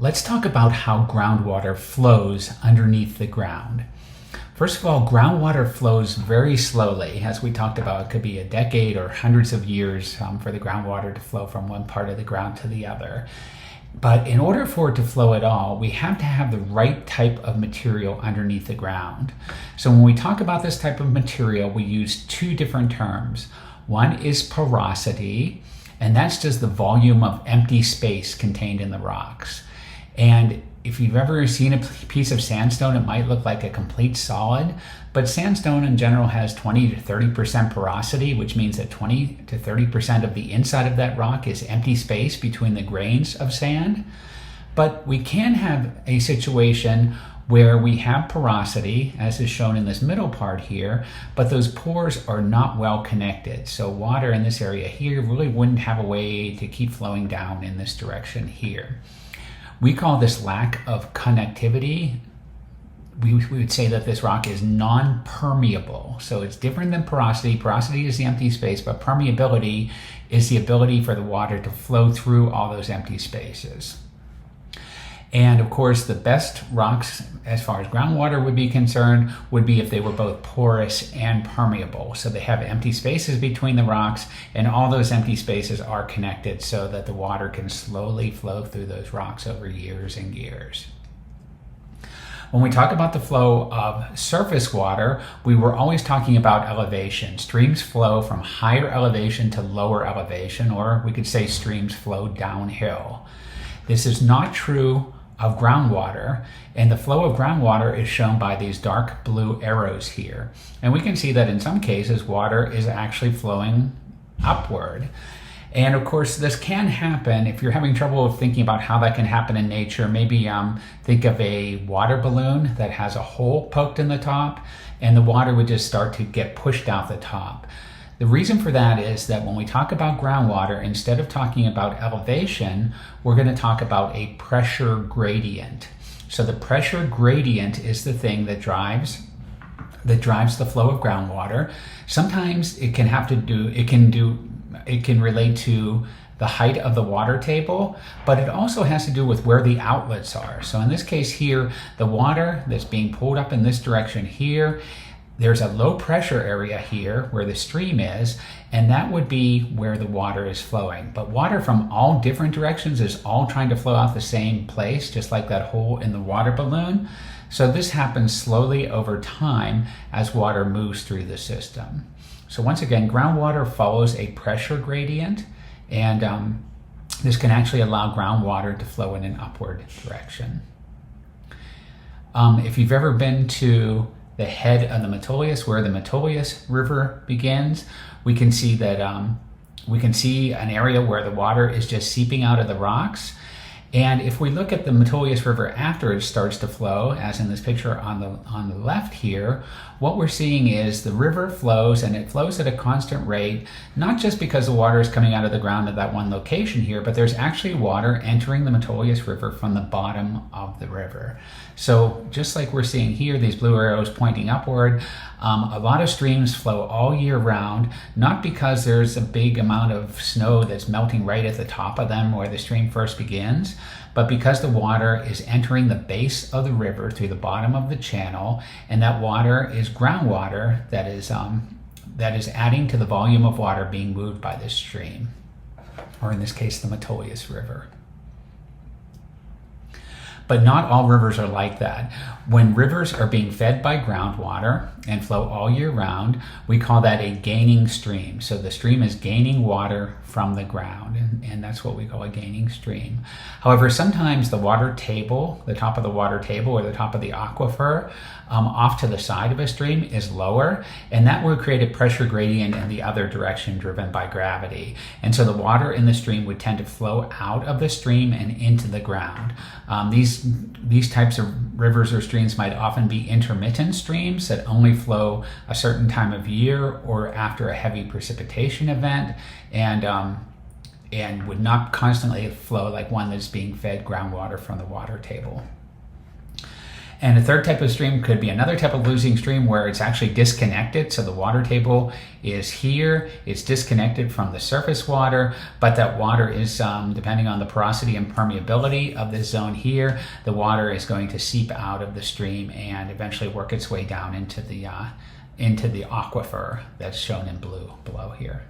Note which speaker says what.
Speaker 1: Let's talk about how groundwater flows underneath the ground. First of all, groundwater flows very slowly. As we talked about, it could be a decade or hundreds of years for the groundwater to flow from one part of the ground to the other. But in order for it to flow at all, we have to have the right type of material underneath the ground. So when we talk about this type of material, we use two different terms. One is porosity, and that's just the volume of empty space contained in the rocks. And if you've ever seen a piece of sandstone, it might look like a complete solid, but sandstone in general has 20 to 30% porosity, which means that 20 to 30% of the inside of that rock is empty space between the grains of sand. But we can have a situation where we have porosity, as is shown in this middle part here, but those pores are not well connected. So water in this area here really wouldn't have a way to keep flowing down in this direction here. We call this lack of connectivity. We would say that this rock is non-permeable. So it's different than porosity. Porosity is the empty space, but permeability is the ability for the water to flow through all those empty spaces. And of course, the best rocks, as far as groundwater would be concerned, would be if they were both porous and permeable. So they have empty spaces between the rocks, and all those empty spaces are connected so that the water can slowly flow through those rocks over years and years. When we talk about the flow of surface water, we were always talking about elevation. Streams flow from higher elevation to lower elevation, or we could say streams flow downhill. This is not true of groundwater, and the flow of groundwater is shown by these dark blue arrows here. And we can see that in some cases water is actually flowing upward. And of course this can happen if you're having trouble thinking about how that can happen in nature. Maybe think of a water balloon that has a hole poked in the top, and the water would just start to get pushed out the top. The reason for that is that when we talk about groundwater, instead of talking about elevation, we're going to talk about a pressure gradient. So the pressure gradient is the thing that drives the flow of groundwater. Sometimes it can relate to the height of the water table, but it also has to do with where the outlets are. So in this case here, the water that's being pulled up in this direction here, there's a low pressure area here where the stream is, and that would be where the water is flowing. But water from all different directions is all trying to flow out the same place, just like that hole in the water balloon. So this happens slowly over time as water moves through the system. So once again, groundwater follows a pressure gradient, and this can actually allow groundwater to flow in an upward direction. If you've ever been to the head of the Metolius, where the Metolius River begins, we can see that we can see an area where the water is just seeping out of the rocks. And if we look at the Metolius River after it starts to flow, as in this picture on the left here, what we're seeing is the river flows, and it flows at a constant rate, not just because the water is coming out of the ground at that one location here, but there's actually water entering the Metolius River from the bottom of the river. So just like we're seeing here, these blue arrows pointing upward, a lot of streams flow all year round, not because there's a big amount of snow that's melting right at the top of them where the stream first begins, but because the water is entering the base of the river through the bottom of the channel, and that water is groundwater that is adding to the volume of water being moved by this stream, or in this case, the Metolius River. But not all rivers are like that. When rivers are being fed by groundwater and flow all year round, we call that a gaining stream. So the stream is gaining water from the ground, and that's what we call a gaining stream. However, sometimes the water table, the top of the water table or the top of the aquifer, off to the side of a stream is lower, and that will create a pressure gradient in the other direction driven by gravity. And so the water in the stream would tend to flow out of the stream and into the ground. These types of rivers or streams might often be intermittent streams that only flow a certain time of year or after a heavy precipitation event, and would not constantly flow like one that's being fed groundwater from the water table. And a third type of stream could be another type of losing stream where it's actually disconnected. So the water table is here, it's disconnected from the surface water, but that water is, depending on the porosity and permeability of this zone here, the water is going to seep out of the stream and eventually work its way down into the aquifer that's shown in blue below here.